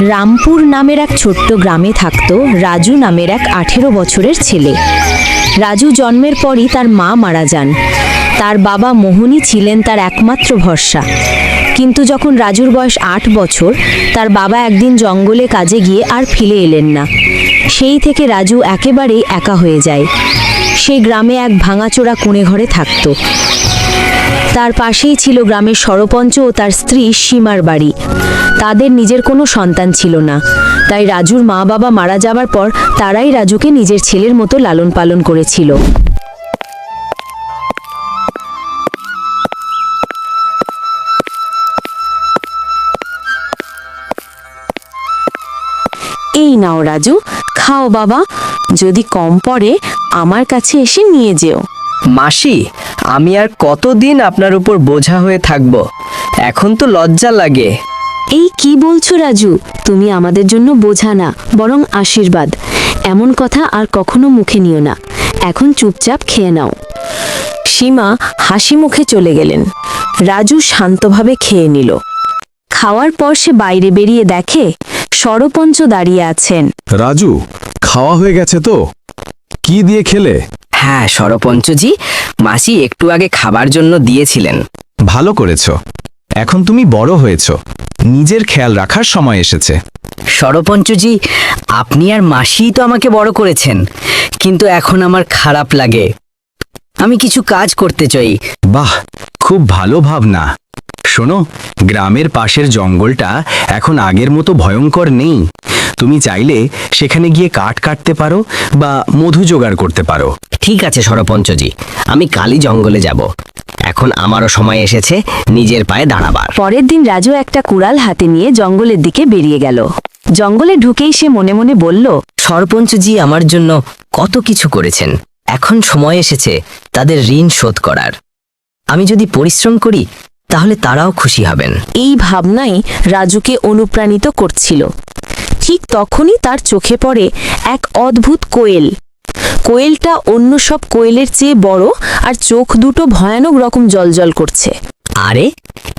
রামপুর নামের এক ছোট্ট গ্রামে থাকত রাজু নামের এক 18 বছরের ছেলে। রাজু জন্মের পরই তার মা মারা যান। তার বাবা মোহনই ছিলেন তার একমাত্র ভরসা। কিন্তু যখন রাজুর বয়স 8 বছর, তার বাবা একদিন জঙ্গলে কাজে গিয়ে আর ফিরে এলেন না। সেই থেকে রাজু একেবারেই একা হয়ে যায়। সেই গ্রামে এক ভাঙাচোরা কুঁড়ে ঘরে থাকত। তার পাশেই ছিল গ্রামের সরপঞ্চ ও তার স্ত্রী সীমার বাড়ি। তাদের নিজের কোনো সন্তান ছিল না, তাই রাজুর মা বাবা মারা যাবার পর তারাই রাজুকে নিজের ছেলের মতো লালন পালন করেছিল। এই নাও রাজু, খাও বাবা, যদি কম পড়ে আমার কাছে এসে নিয়ে যেও। মাসি, আমি আর কতদিন আপনার উপর বোঝা হয়ে থাকব? এখন তো লজ্জা লাগে। এই কি বলছো রাজু? তুমি আমাদের জন্য বোঝা না, বরং আশীর্বাদ। এমন কথা আর কখনো মুখে নিও না। এখন চুপচাপ খেয়ে নাও। সীমা হাসি মুখে চলে গেলেন। রাজু শান্তভাবে খেয়ে নিল। খাওয়ার পর সে বাইরে বেরিয়ে দেখে সরপঞ্চ দাঁড়িয়ে আছেন। রাজু, খাওয়া হয়ে গেছে তো? কি দিয়ে খেলে? হ্যাঁ সরপঞ্চজি, মাসি একটু আগে খাবার জন্য দিয়েছিলেন। ভালো করেছো। এখন তুমি বড় হয়েছো, নিজের খেয়াল রাখার সময় এসেছে। সরপঞ্চজি, আপনি আর মাসিই তো আমাকে বড় করেছেন, কিন্তু এখন আমার খারাপ লাগে। আমি কিছু কাজ করতে চাই। বাহ, খুব ভালো ভাবনা। শোনো, গ্রামের পাশের জঙ্গলটা এখন আগের মতো ভয়ঙ্কর নেই। তুমি চাইলে সেখানে গিয়ে কাঠ কাটতে পারো বা মধু জোগাড় করতে পারো। ঠিক আছে সরপঞ্চজি, আমি কালই জঙ্গলে যাব। এখন আমারও সময় এসেছে নিজের পায়ে দাঁড়াবার। পরের দিন রাজু একটা কুড়াল হাতে নিয়ে জঙ্গলের দিকে বেরিয়ে গেল। জঙ্গলে ঢুকেই সে মনে মনে বলল, সরপঞ্চজি আমার জন্য কত কিছু করেছেন, এখন সময় এসেছে তাদের ঋণ শোধ করার। আমি যদি পরিশ্রম করি তাহলে তারাও খুশি হবেন। এই ভাবনাই রাজুকে অনুপ্রাণিত করছিল। ঠিক তখনই তার চোখে পড়ে এক অদ্ভুত কোয়েল। কোয়েলটা অন্য সব কোয়েলের চেয়ে বড় আর চোখ দুটো ভয়ানক রকম জ্বলজ্বল করছে। আরে,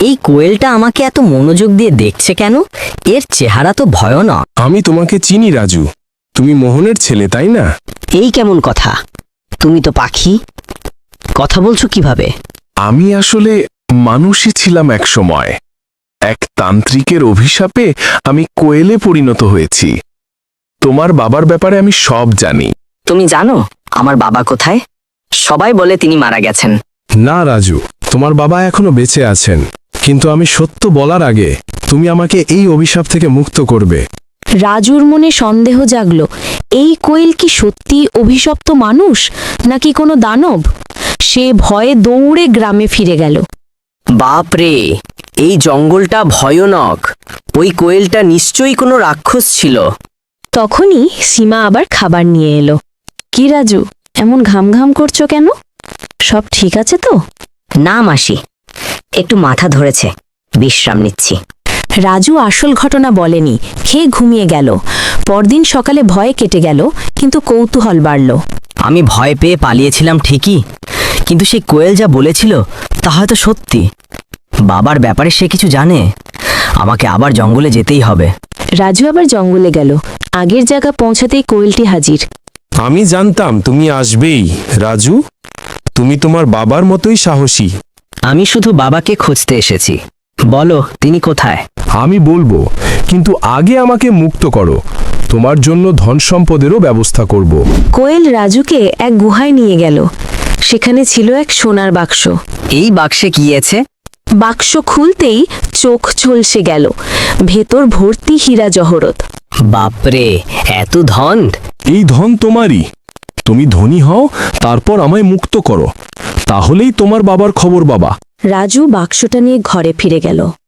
এই কোয়েলটা আমাকে এত মনোযোগ দিয়ে দেখছে কেন? এর চেহারা তো ভয়ানক। আমি তোমাকে চিনি রাজু, তুমি মোহনের ছেলে তাই না? এই কেমন কথা? তুমি তো পাখি, কথা বলছো কিভাবে? আমি আসলে মানুষই ছিলাম এক সময়। এক তান্ত্রিকের অভিশাপে আমি কোয়েলে পরিণত হয়েছি। তোমার বাবার ব্যাপারে আমি সব জানি। তুমি জানো আমার বাবা কোথায়? সবাই বলে তিনি মারা গেছেন। না রাজু, তোমার বাবা এখনো বেঁচে আছেন, কিন্তু আমি সত্য বলার আগে তুমি আমাকে এই অভিশাপ থেকে মুক্ত করবে। রাজুর মনে সন্দেহ জাগল, এই কোয়েল কি সত্যি অভিশপ্ত মানুষ নাকি কোনো দানব? সে ভয়ে দৌড়ে গ্রামে ফিরে গেল। বাপরে, এই জঙ্গলটা ভয়ানক। ওই কোয়েলটা নিশ্চয়ই কোনো রাক্ষস ছিল। তখনই সীমা আবার খাবার নিয়ে এলো। কি রাজু, এমন ঘাম ঘাম করছো কেন? সব ঠিক আছে তো? না মাসি, একটু মাথা ধরেছে, বিশ্রাম নিচ্ছি। রাজু আসল ঘটনা বলেনি, খেয়ে ঘুমিয়ে গেল। পরদিন সকালে ভয়ে কেটে গেল, কিন্তু কৌতূহল বাড়ল। আমি ভয় পেয়ে পালিয়েছিলাম ঠিকই, কিন্তু সেই কোয়েল যা বলেছিল তা হয়তো সত্যি। বাবার ব্যাপারে সে কিছু জানে। আমাকে আবার জঙ্গলে যেতেই হবে। রাজু আবার জঙ্গলে গেল। আগের জায়গা পৌঁছাতেই কোয়েলটি হাজির। আমি জানতাম তুমি আসবেই রাজু, তুমি তোমার বাবার মতোই সাহসী। আমি শুধু বাবাকে খুঁজতে এসেছি। বলো, তিনি কোথায়? আমি বলবো, কিন্তু আগে আমাকে মুক্ত করো। তোমার জন্য ধন সম্পদেরও ব্যবস্থা করব। কোয়েল রাজুকে এক গুহায় নিয়ে গেল। সেখানে ছিল এক সোনার বাক্স। এই বাক্সে কি আছে? বাক্স খুলতেই চোখ ঝলসে গেল। ভেতর ভর্তি হীরা জহরত। বাপরে, এত ধন! এই ধন তোমারই। তুমি ধনী হও, তারপর আমায় মুক্ত করো, তাহলেই তোমার বাবার খবর বাবা। রাজু বাক্সটা নিয়ে ঘরে ফিরে গেল।